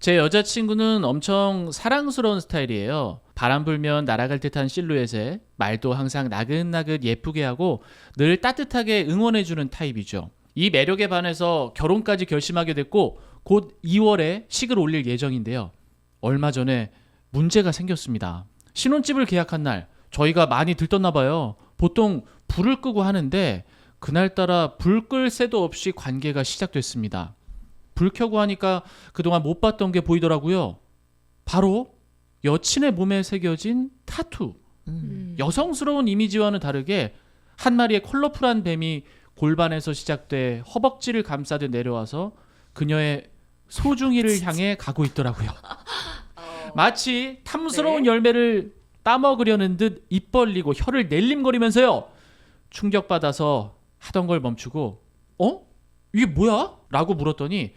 제 여자친구는 엄청 사랑스러운 스타일이에요. 바람 불면 날아갈 듯한 실루엣에 말도 항상 나긋나긋 예쁘게 하고 늘 따뜻하게 응원해주는 타입이죠. 이 매력에 반해서 결혼까지 결심하게 됐고 곧 2월에 식을 올릴 예정인데요. 얼마 전에 문제가 생겼습니다. 신혼집을 계약한 날 저희가 많이 들떴나 봐요. 보통 불을 끄고 하는데 그날따라 불 끌 새도 없이 관계가 시작됐습니다. 불 켜고 하니까 그동안 못 봤던 게 보이더라고요. 바로 여친의 몸에 새겨진 타투. 여성스러운 이미지와는 다르게 한 마리의 컬러풀한 뱀이 골반에서 시작돼 허벅지를 감싸듯 내려와서 그녀의 소중이를 향해 가고 있더라고요. 마치 탐스러운 열매를 따먹으려는 듯 입 벌리고 혀를 낼림거리면서요. 충격받아서 하던 걸 멈추고 이게 뭐야? 라고 물었더니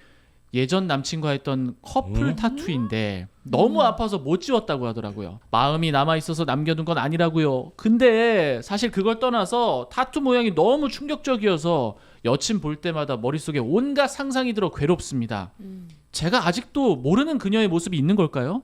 예전 남친과 했던 커플 타투인데 너무 아파서 못 지웠다고 하더라고요. 마음이 남아있어서 남겨둔 건 아니라고요. 근데 사실 그걸 떠나서 타투 모양이 너무 충격적이어서 여친 볼 때마다 머릿속에 온갖 상상이 들어 괴롭습니다. 제가 아직도 모르는 그녀의 모습이 있는 걸까요?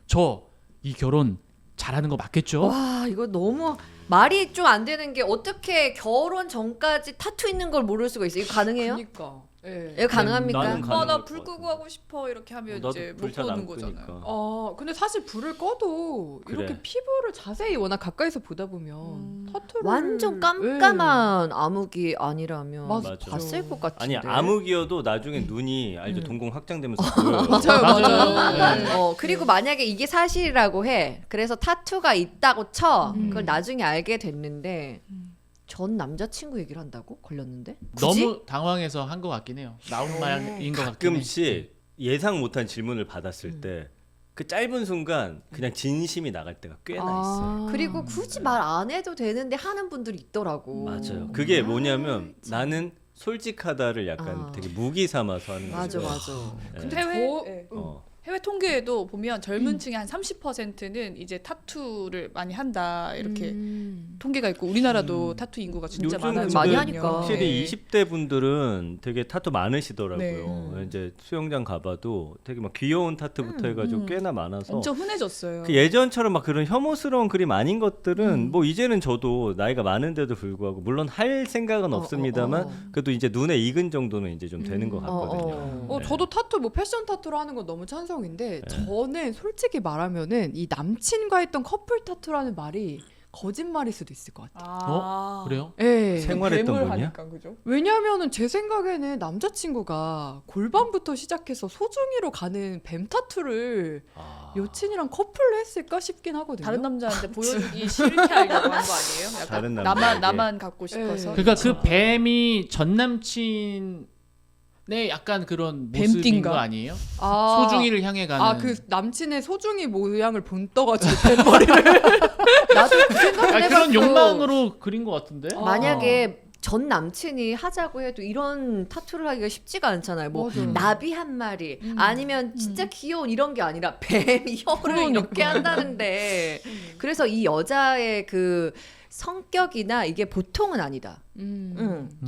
저 이 결혼 잘하는 거 맞겠죠? 와, 이거 너무 말이 좀 안 되는 게 어떻게 결혼 전까지 타투 있는 걸 모를 수가 있어요? 이거 가능해요? 그러니까. 예. 이거 가능합니까? 나는 가능할 나 것 불 같아. 끄고 하고 싶어 이렇게 하면 나도 이제 불 못 잘 보는 안 거잖아요. 끄니까. 근데 사실 불을 꺼도 이렇게 그래. 피부를 자세히 워낙 가까이서 보다 보면 타투를 완전 깜깜한 암흑이 아니라면 맞아. 봤을 것 같은데. 아니 암흑이어도 나중에 눈이 알죠 동공 확장되면서 보여요. 맞아요. 그리고 만약에 이게 사실이라고 해. 그래서 타투가 있다고 쳐. 그걸 나중에 알게 됐는데 전 남자친구 얘기를 한다고? 걸렸는데? 굳이? 너무 당황해서 한 것 같긴 해요. 나온 말인 것 같긴 해. 가끔씩 예상 못한 질문을 받았을 때 그 짧은 순간 그냥 진심이 나갈 때가 꽤나 있어요. 그리고 굳이 말 안 해도 되는데 하는 분들이 있더라고. 맞아요. 그게 뭐냐면 나는 솔직하다를 약간 아. 되게 무기 삼아서 하는 맞아 거죠. 맞아. 네. 근데 해외 해외 통계에도 보면 젊은 층의 한 30%는 이제 타투를 많이 한다 이렇게 통계가 있고 우리나라도 타투 인구가 진짜 요즘 많아요. 많이 하니까. 확실히 20대 분들은 되게 타투 많으시더라고요. 네. 이제 수영장 가봐도 되게 막 귀여운 타투부터 해가지고 꽤나 많아서 엄청 흔해졌어요. 그 예전처럼 막 그런 혐오스러운 그림 아닌 것들은 뭐 이제는 저도 나이가 많은데도 불구하고 물론 할 생각은 없습니다만 그래도 이제 눈에 익은 정도는 이제 좀 되는 것 같거든요. 네. 저도 타투 뭐 패션 타투를 하는 건 너무 찬성인데 저는 솔직히 말하면은 이 남친과 했던 커플 타투라는 말이 거짓말일 수도 있을 것 같아요. 그래요? 예. 생활했던 분이야? 하니까, 그죠? 왜냐면은 제 생각에는 남자친구가 골반부터 시작해서 소중이로 가는 뱀 타투를 여친이랑 커플로 했을까 싶긴 하거든요. 다른 남자한테 보여주기 싫게 하려고 한 거 아니에요? 다른 약간 남자에게. 나만 갖고 싶어서. 그러니까 그 뱀이 전 남친의 약간 그런 모습인 뱀띠인가? 거 아니에요? 아, 소중이를 향해 가는. 그 남친의 소중이 모양을 본 떠가지고 뱀머리를 나도 그 생각을 해봤어. 그런 욕망으로 그린 것 같은데. 만약에 전 남친이 하자고 해도 이런 타투를 하기가 쉽지가 않잖아요. 뭐 맞아요. 나비 한 마리 아니면 진짜 귀여운 이런 게 아니라 뱀이 혀를 이렇게 한다는데 그래서 이 여자의 그 성격이나 이게 보통은 아니다.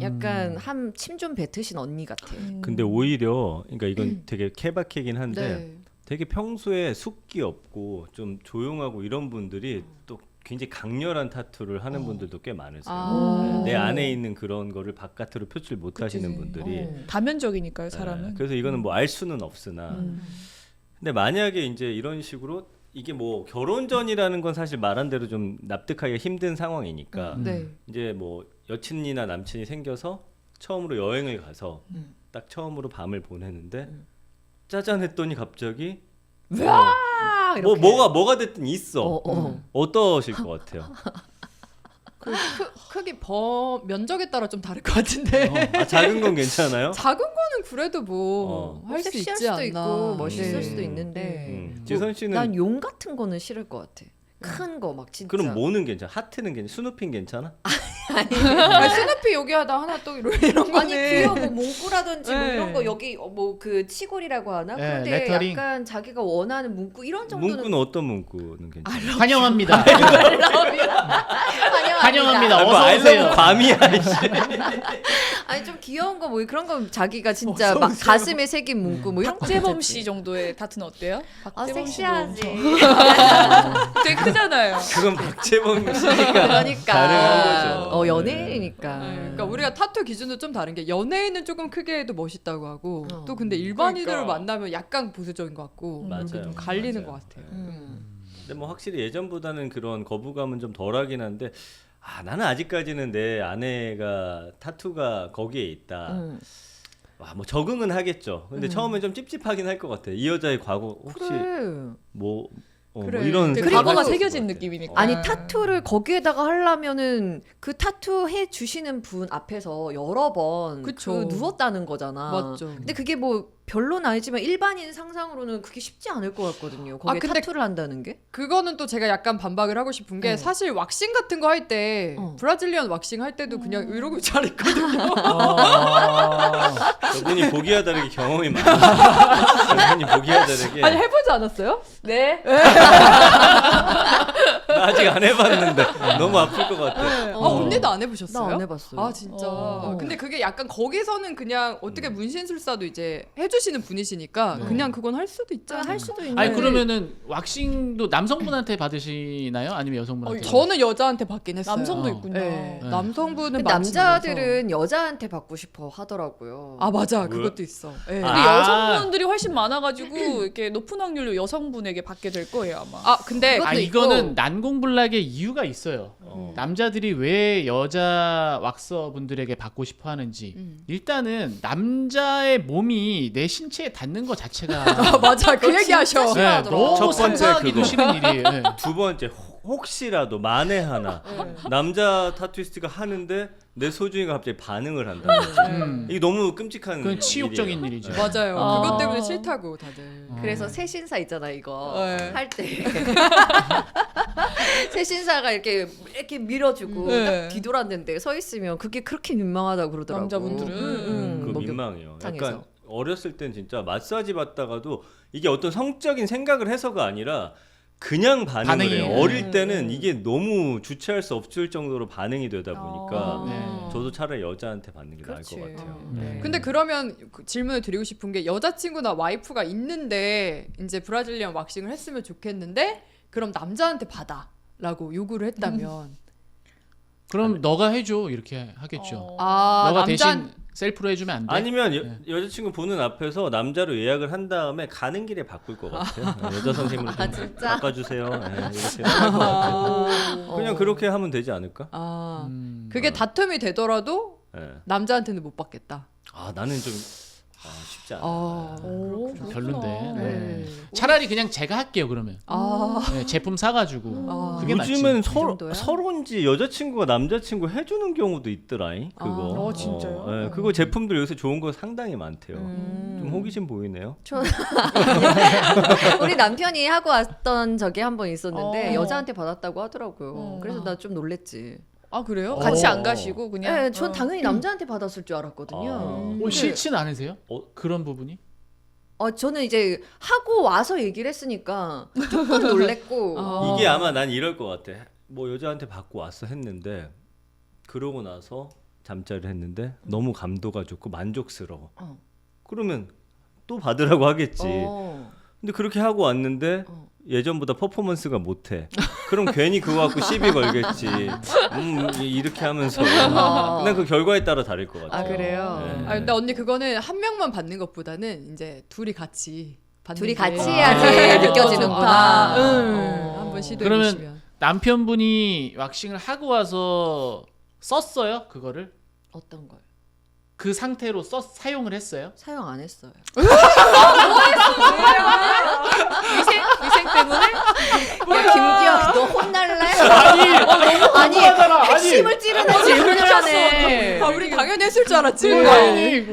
약간 한 침 좀 뱉으신 언니 같아. 근데 오히려 그러니까 이건 되게 케바케긴 한데 네. 되게 평소에 숙기 없고 좀 조용하고 이런 분들이 또 굉장히 강렬한 타투를 하는 분들도 꽤 많으세요. 내 안에 있는 그런 거를 바깥으로 표출 못 하시는 분들이 다면적이니까요, 사람은. 그래서 이거는 뭐 알 수는 없으나 근데 만약에 이제 이런 식으로 이게 뭐 결혼 전이라는 건 사실 말한 대로 좀 납득하기가 힘든 상황이니까 네. 이제 뭐 여친이나 남친이 생겨서 처음으로 여행을 가서 딱 처음으로 밤을 보내는데 짜잔 했더니 갑자기 뭐가 됐든 있어. 어떠실 것 같아요? 크기 면적에 따라 좀 다를 것 같은데 작은 건 괜찮아요? 작은 거는 그래도 뭐 할 수 섹시할 있지 수도 않나. 있고 멋있을 네. 수도 있는데 지선 씨는 난 용 같은 거는 싫을 것 같아. 큰 거 막 진짜. 그럼 뭐는 괜찮아? 하트는 괜찮아? 스누피는 괜찮아? 아니, 스누피 여기 하다 하나 또 이런 거는 아니 귀여워 뭐 문구라든지 뭐 네. 이런 거 여기 뭐 그 치골이라고 하나? 네, 근데 레터링. 약간 자기가 원하는 문구 이런 정도는 문구는 어떤 문구는 괜찮아요? 환영합니다. 환영합니다. 환영합니다. 뭐 어서 아이러브 오세요. 괌이야. 이씨. 아니 좀 귀여운 거 뭐 그런 거 자기가 진짜 막 가슴에 새긴 문구 뭐 이런 거 박재범 괜찮지. 씨 정도의 타투는 어때요? 아 박재범 섹시하지. 씨도 되게 크잖아요. 그건 박재범 씨니까 그러니까 가능한 거죠. 연예인이니까. 네, 그러니까 우리가 타투 기준도 좀 다른 게 연예인은 조금 크게 해도 멋있다고 하고 또 근데 일반인들을 그러니까. 만나면 약간 보수적인 것 같고 맞아요. 이렇게 좀 갈리는 맞아요. 것 같아요. 근데 뭐 확실히 예전보다는 그런 거부감은 좀 덜하긴 한데 나는 아직까지는 내 아내가 타투가 거기에 있다. 뭐 적응은 하겠죠. 근데 처음엔 좀 찝찝하긴 할 것 같아. 이 여자의 과거 혹시 그래. 뭐, 그래. 뭐 이런 되게 생각을 과거가 했을 새겨진 것 같아. 느낌이니까. 아니 타투를 거기에다가 하려면은 그 타투 해 주시는 분 앞에서 여러 번 그쵸. 누웠다는 거잖아. 맞죠. 근데 그게 뭐 별로는 아니지만 일반인 상상으로는 그게 쉽지 않을 것 같거든요. 거기에 근데 타투를 한다는 게. 그거는 또 제가 약간 반박을 하고 싶은 게 사실 왁싱 같은 거 할 때 브라질리언 왁싱 할 때도 그냥 이러고 잘 있거든요. 저분이 보기와 다르게 경험이 많으시죠. 저분이 보기와 다르게 아니 해보지 않았어요? 네. 나 아직 안 해봤는데 너무 아플 것 같아. 아 언니도 안 해보셨어요? 나 안 해봤어요. 아 진짜. 어. 근데 그게 약간 거기서는 그냥 어떻게 문신술사도 이제 해주시는 분이시니까 그냥 그건 할 수도 있잖아요. 할 수도 있는. 아니 그러면은 왁싱도 남성분한테 받으시나요? 아니면 여성분한테? 저는 여자한테 받긴 했어요. 남성도 어. 있군요. 네. 네. 남성분은 근데 많지 않아서. 남자들은 여자한테 받고 싶어 하더라고요. 아 맞아 왜? 그것도 있어. 네. 근데 아. 여성분들이 훨씬 많아가지고 이렇게 높은 확률로 여성분에게 받게 될 거예요 아마. 아 근데 그것도 이거는 있고. 난공불락의 이유가 있어요. 남자들이 왜 여자 왁서분들에게 받고 싶어 하는지. 일단은 남자의 몸이 내 신체에 닿는 것 자체가 아, 맞아 그 얘기 하셔. 진짜 네, 싫어하더라. 너무 첫 번째 상상하기도 그거. 싫은 일이에요. 네. 두 번째 혹시라도 만에 하나 남자 타투이스트가 하는데 내 소중이가 갑자기 반응을 한다든지 이게 너무 끔찍한 그건 치욕적인 일이에요. 일이죠. 맞아요. 아. 그것 때문에 싫다고 다들. 그래서 새신사 있잖아 이거 네. 할 때 새신사가 이렇게 밀어주고 네. 딱 뒤돌았는데 서 있으면 그게 그렇게 민망하다고 그러더라고. 남자분들은? 그거 뭐 민망해요. 상에서. 약간 어렸을 땐 진짜 마사지 받다가도 이게 어떤 성적인 생각을 해서가 아니라 그냥 반응을 반응이. 해요. 어릴 때는 이게 너무 주체할 수 없을 정도로 반응이 되다 보니까 네. 저도 차라리 여자한테 받는 게 나을 것 그렇지. 같아요. 네. 근데 그러면 그 질문을 드리고 싶은 게 여자친구나 와이프가 있는데 이제 브라질리언 왁싱을 했으면 좋겠는데 그럼 남자한테 받아라고 요구를 했다면 그럼 너가 해줘 이렇게 하겠죠. 아 너가 남자 대신 셀프로 해주면 안 돼? 아니면 네. 여자친구 보는 앞에서 남자로 예약을 한 다음에 가는 길에 바꿀 것 같아요. 여자 선생님으로 좀 진짜? 바꿔주세요. 네, 이렇게 할 것 같아요. 그냥 그렇게 하면 되지 않을까? 아 그게 다툼이 되더라도 네. 남자한테는 못 받겠다. 나는 좀 쉽지 않아. 아, 오, 별론데. 그렇구나. 네. 차라리 그냥 제가 할게요 그러면. 아, 네, 제품 사가지고 아. 그게 낫지. 요즘은 정도야? 서로인지 여자친구가 남자친구 해주는 경우도 있더라잉. 그거. 진짜요? 네, 그거 제품들 요새 좋은 거 상당히 많대요. 음. 좀 호기심 보이네요. 우리 남편이 하고 왔던 적이 한 번 있었는데 어. 여자한테 받았다고 하더라고요. 어. 그래서 나 좀 놀랬지. 아 그래요? 어. 같이 안 가시고 그냥? 네, 전 당연히 남자한테 받았을 줄 알았거든요. 싫지는 않으세요? 어? 그런 부분이? 저는 이제 하고 와서 얘기를 했으니까 조금 놀랬고. 이게 아마 난 이럴 것 같아. 뭐 여자한테 받고 왔어 했는데 그러고 나서 잠자리를 했는데 너무 감도가 좋고 만족스러워. 어. 그러면 또 받으라고 하겠지. 어. 근데 그렇게 하고 왔는데 예전보다 퍼포먼스가 못해. 그럼 괜히 그거 갖고 시비 걸겠지. 이렇게 하면서. 근데 그 결과에 따라 다를 것 같아. 아 그래요? 네. 아 근데 언니 그거는 한 명만 받는 것보다는 이제 둘이 같이 받는 둘이 게 같이 더 해야지 느껴지는구나. 좋다. 한번 시도해 그러면 보시면. 남편분이 왁싱을 하고 와서 썼어요 그거를? 어떤 걸? 그 상태로 사용을 했어요? 사용 안 했어요. 위생 때문에 야, 김기혁 너 혼날래? 아니 너무하잖아. 핵심을 찌르는 질문을 하네. 아, 우리 당연히 했을 줄 알았지.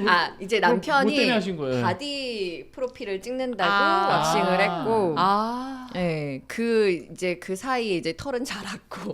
아 이제 뭐 남편이 때문에 하신 거예요? 바디 프로필을 찍는다고 아. 왁싱을 했고, 아. 네, 이제 그 사이에 이제 털은 자랐고,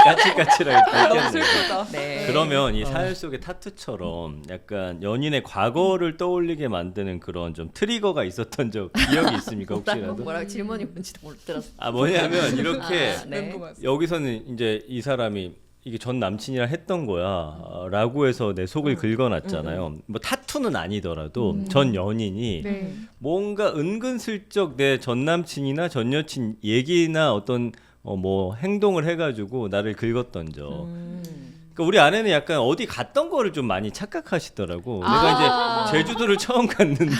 까칠까칠하게 너무 뺏겼네. 슬프다. 네. 그러면 이 사연 속의 타투처럼 약간 연인의 과거를 떠올리게 만드는 그런 좀 트리거가 있었던 적 기억이 있습니까 혹시라도? 뭐라고 질문이 뭔지도 못 들었어. 아 뭐냐면 이렇게 아, 네. 멘붕 왔어. 여기서는 이제 이 사람이 이게 전 남친이랑 했던 거야라고 해서 내 속을 긁어놨잖아요. 뭐 타투는 아니더라도 전 연인이 네. 뭔가 은근슬쩍 내 전 남친이나 전 여친 얘기나 어떤 뭐 행동을 해가지고 나를 긁었던 적. 그러니까 우리 아내는 약간 어디 갔던 거를 좀 많이 착각하시더라고. 내가 이제 제주도를 처음 갔는데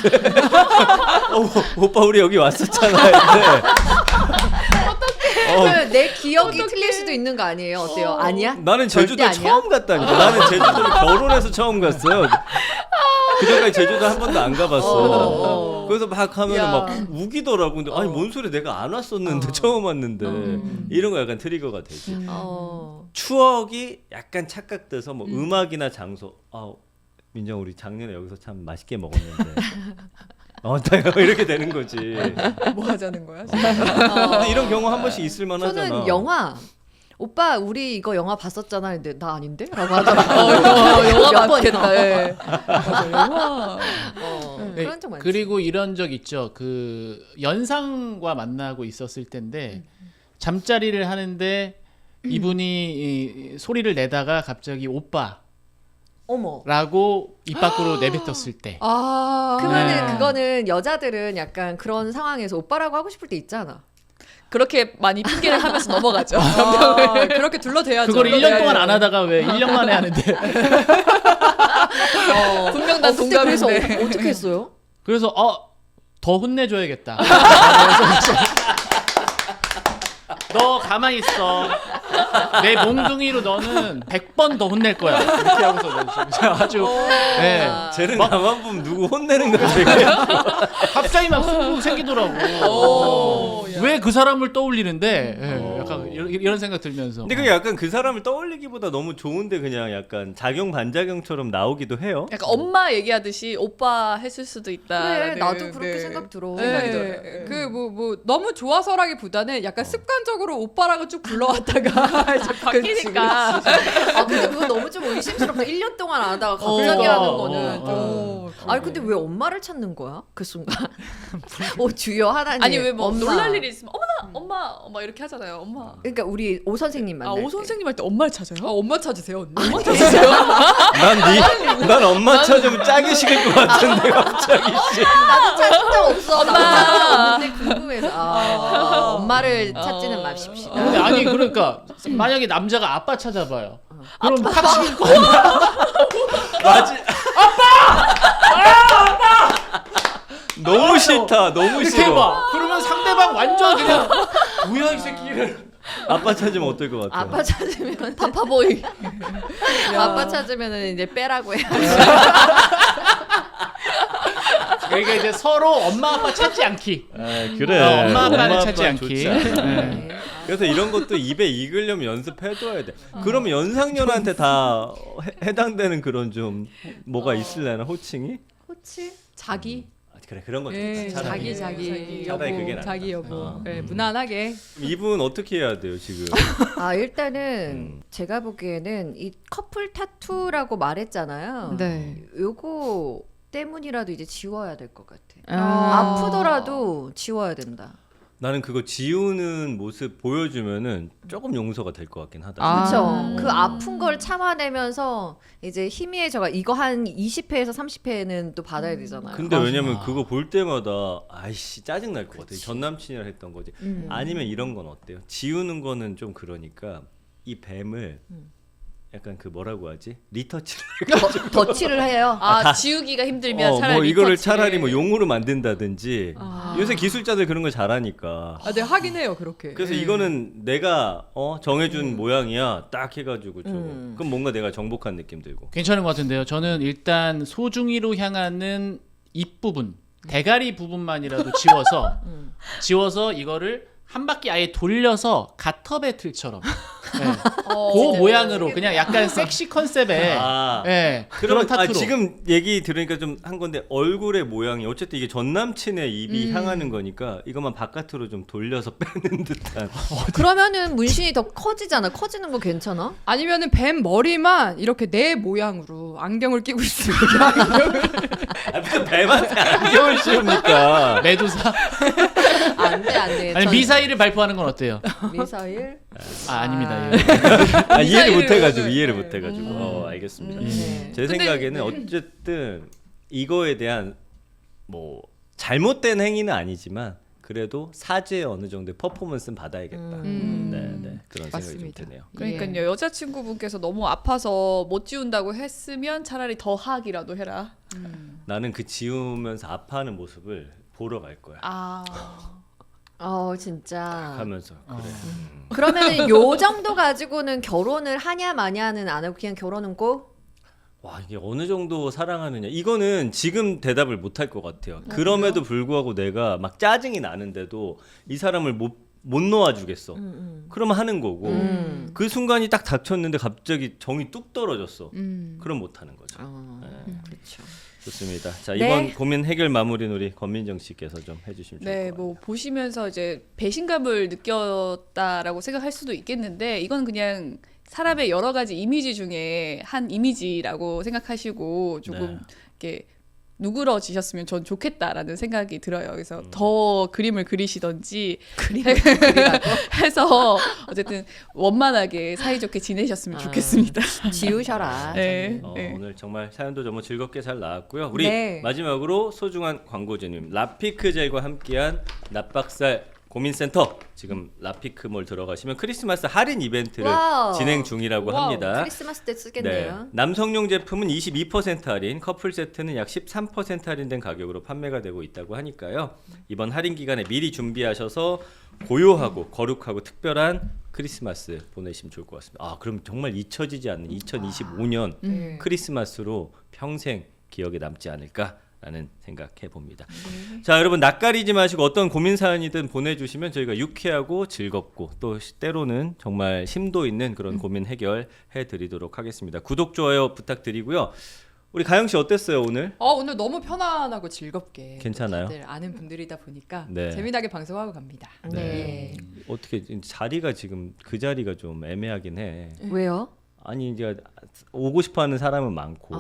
오빠 우리 여기 왔었잖아. 내 기억이 틀릴 수도 있는 거 아니에요? 어때요? 아니야? 나는 제주도 절대 아니야? 처음 갔다니까. 나는 제주도를 결혼해서 처음 갔어요. 그전까지 제주도 한 번도 안 가봤어. 그래서 막 하면 야. 막 우기더라고. 근데 아니 뭔 소리 내가 안 왔었는데 처음 왔는데 이런 거 약간 트리거가 되지. 추억이 약간 착각돼서 뭐 음악이나 장소. 민정 우리 작년에 여기서 참 맛있게 먹었는데. 딱 이렇게 되는 거지. 뭐 하자는 거야? 근데 이런 경우 한 번씩 있을 만하잖아. 저는 영화. 오빠 우리 이거 영화 봤었잖아. 근데 나 아닌데? 라고 하더라고. 영화 몇 많겠다. 번. 예. 맞아, 영화. 네, 그런 적 많지. 그리고 이런 적 있죠. 그 연상과 만나고 있었을 때인데 잠자리를 하는데 이분이 이 소리를 내다가 갑자기 오빠라고 어머. 입 밖으로 내뱉었을 때. 그러면은 네. 그거는 여자들은 약간 그런 상황에서 오빠라고 하고 싶을 때 있잖아. 그렇게 많이 핑계를 하면서 넘어가죠. 그렇게 둘러대야죠. 그걸 1년 동안 안 하다가 왜 1년 만에 하는데. 분명 난 그때 그래서 동갑인데. 어떻게 했어요? 그래서 더 혼내줘야겠다. 너 가만히 있어. 내 몽둥이로 너는 100번 더 혼낼 거야. 이렇게 하고서 아주 네. 쟤는 가만 보면 누구 혼내는 거야. 갑자기 막 승부 생기더라고. 왜 그 사람을 떠올리는데 약간 이런 생각 들면서. 근데 그게 약간 그 사람을 떠올리기보다 너무 좋은데 그냥 약간 작용 반작용처럼 나오기도 해요. 약간 엄마 얘기하듯이 오빠 했을 수도 있다. 그래 나도 그렇게 생각 들어. 생각이 들어요. 뭐 너무 좋아서라기보다는 약간 습관적으로 오빠라고 쭉 불러왔다가 이제 바뀌니까. 아 근데 그거 너무 좀 의심스럽다. 1년 동안 안 하다가 갑자기 그러니까. 하는 거는. 아니 근데 왜 엄마를 찾는 거야? 그 순간. 주여 하나님. 아니 왜 뭐 엄마. 놀랄 일이 있으면 엄마 이렇게 하잖아요. 엄마. 그러니까 우리 오 선생님 만날 오 선생님 할 때 엄마를 찾아요? 엄마 찾으세요 언니. 엄마 찾으세요? 난 엄마 찾으면 짜게 식을 것 같은데 갑자기. 나도 찾은 적 없어. 엄마. 근데 궁금해서 엄마를 찾지는 마십시다. 근데 아니 그러니까 만약에 남자가 아빠 찾아봐요. 그럼 팍 거 아니야? 맞지? 너무 싫다. 너무 이렇게 싫어. 해봐. 그러면 상대방 완전 그냥 뭐야 이 새끼를. 아빠 찾으면 어떨 것 같아? 아빠 찾으면 파파보이. 아빠 찾으면은 이제 빼라고 해야지. 그러니까 이제 서로 엄마 아빠 찾지 않기. 그래. 엄마 아빠를 찾지 아빠는 않기. 좋지 않아. 네. 그래서 이런 것도 입에 익으려면 연습해둬야 돼. 그러면 연상녀한테 다 해당되는 그런 좀 뭐가 있을래나 호칭이? 호치? 자기. 그래 그런 거 예, 좋지. 차라리. 자기 차라리 그게 여보, 낫다. 자기 여보. 어. 예, 무난하게. 이분 어떻게 해야 돼요 지금? 일단은 제가 보기에는 이 커플 타투라고 말했잖아요. 네. 요거 때문이라도 이제 지워야 될 것 같아. 아. 아프더라도 지워야 된다. 나는 그거 지우는 모습 보여주면은 조금 용서가 될 것 같긴 하다. 그렇죠. 그 아픈 걸 참아내면서 이제 희미해져가 이거 한 20회에서 30회는 또 받아야 되잖아요. 근데 왜냐면 그거 볼 때마다 아이씨 짜증 날 것 같아. 그치. 전 남친이랑 했던 거지. 아니면 이런 건 어때요? 지우는 거는 좀 그러니까 이 뱀을 약간 그 뭐라고 하지? 리터치를 덧칠을 해요. 아 지우기가 힘들면 차라리 뭐 이거를 리터치를. 차라리 뭐 용으로 만든다든지 아. 요새 기술자들 그런 걸 잘하니까. 네 하긴 해요 그렇게. 그래서 네. 이거는 내가 정해준 모양이야 딱 해가지고 좀 그럼 뭔가 내가 정복한 느낌 들고. 괜찮은 것 같은데요. 저는 일단 소중이로 향하는 입 부분, 대가리 부분만이라도 지워서 이거를 한 바퀴 아예 돌려서 가터배틀처럼 네. 그 모양으로 그냥 약간 섹시 컨셉의 아. 네. 그러면 그런 타투로. 지금 얘기 들으니까 좀 한 건데 얼굴의 모양이 어쨌든 이게 전 남친의 입이 향하는 거니까 이것만 바깥으로 좀 돌려서 빼는 듯한. 그러면은 문신이 더 커지잖아. 커지는 거 괜찮아? 아니면은 뱀 머리만 이렇게 내 모양으로 안경을 끼고 있으면 무슨 뱀한테 안경을 씌웁니까? 메두사 안돼. 아니 미사일을 발포하는 건 어때요? 미사일. 아닙니다. 예. 이해를 미사일을- 못해가지고 네. 이해를 못해가지고 알겠습니다. 네. 제 생각에는 어쨌든 이거에 대한 뭐 잘못된 행위는 아니지만 그래도 사죄의 어느 정도의 퍼포먼스는 받아야겠다. 네, 그런 생각이 맞습니다. 좀 드네요. 그러니까요 예. 여자친구분께서 너무 아파서 못 지운다고 했으면 차라리 더 하기라도 해라. 나는 그 지우면서 아파하는 모습을 보러 갈 거야. 아 진짜. 하면서 그래. 그러면은 요 정도 가지고는 결혼을 하냐 마냐는 안 하고 그냥 결혼은 꼭? 와 이게 어느 정도 사랑하느냐 이거는 지금 대답을 못 할 것 같아요. 그럼에도 불구하고 내가 막 짜증이 나는데도 이 사람을 못 놓아주겠어. 그러면 하는 거고 그 순간이 딱 닥쳤는데 갑자기 정이 뚝 떨어졌어. 그럼 못 하는 거죠. 그렇죠. 좋습니다. 자 네. 이번 고민 해결 마무리는 우리 권민정 씨께서 좀 해주시면 좋을 네, 것 뭐 같아요. 보시면서 이제 배신감을 느꼈다라고 생각할 수도 있겠는데 이건 그냥 사람의 여러 가지 이미지 중에 한 이미지라고 생각하시고 조금 네. 이렇게 누그러지셨으면 전 좋겠다라는 생각이 들어요. 그래서 더 그림을 그리시던지 해서 어쨌든 원만하게 사이좋게 지내셨으면 좋겠습니다. 지우셔라. 네. 오늘 정말 사연도 너무 즐겁게 잘 나왔고요. 우리 네. 마지막으로 소중한 광고주님 라피크 젤과 함께한 납박살 고민센터 지금 라피크몰 들어가시면 크리스마스 할인 이벤트를 와우. 진행 중이라고 와우. 합니다. 크리스마스 때 쓰겠네요. 남성용 제품은 22% 할인, 커플 세트는 약 13% 할인된 가격으로 판매가 되고 있다고 하니까요. 이번 할인 기간에 미리 준비하셔서 고요하고 거룩하고 특별한 크리스마스 보내시면 좋을 것 같습니다. 아, 그럼 정말 잊혀지지 않는 2025년 크리스마스로 평생 기억에 남지 않을까라는 생각해 봅니다. 자, 여러분 낯가리지 마시고 어떤 고민 사연이든 보내주시면 저희가 유쾌하고 즐겁고 또 때로는 정말 심도 있는 그런 고민 해결해 드리도록 하겠습니다. 구독 좋아요 부탁드리고요. 우리 가영 씨 어땠어요 오늘? 오늘 너무 편안하고 즐겁게 괜찮아요? 다들 아는 분들이다 보니까 네. 재미나게 방송하고 갑니다. 네. 어떻게 자리가 지금 그 자리가 좀 애매하긴 해. 왜요? 아니 이제 오고 싶어하는 사람은 많고.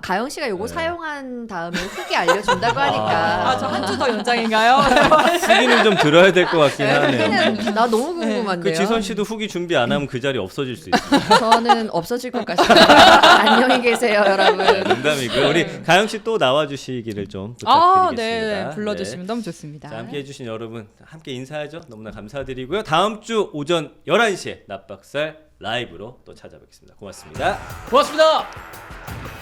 가영 씨가 요거 네. 사용한 다음에 후기 알려준다고 하니까. 저 한 주 더 연장인가요? 후기는 좀 들어야 될 것 같긴 하네요. 후기는 나 너무 궁금한데요. 그 지선 씨도 후기 준비 안 하면 그 자리 없어질 수 있어요. 저는 없어질 것 같습니다. 안녕히 계세요, 여러분. 네, 농담이고요. 우리 가영 씨 또 나와 주시기를 좀 부탁드리겠습니다. 네, 불러주시면 너무 좋습니다. 자, 함께 해주신 여러분 함께 인사하죠. 너무나 감사드리고요. 다음 주 오전 11시에 납박살 라이브로 또 찾아뵙겠습니다. 고맙습니다. 고맙습니다.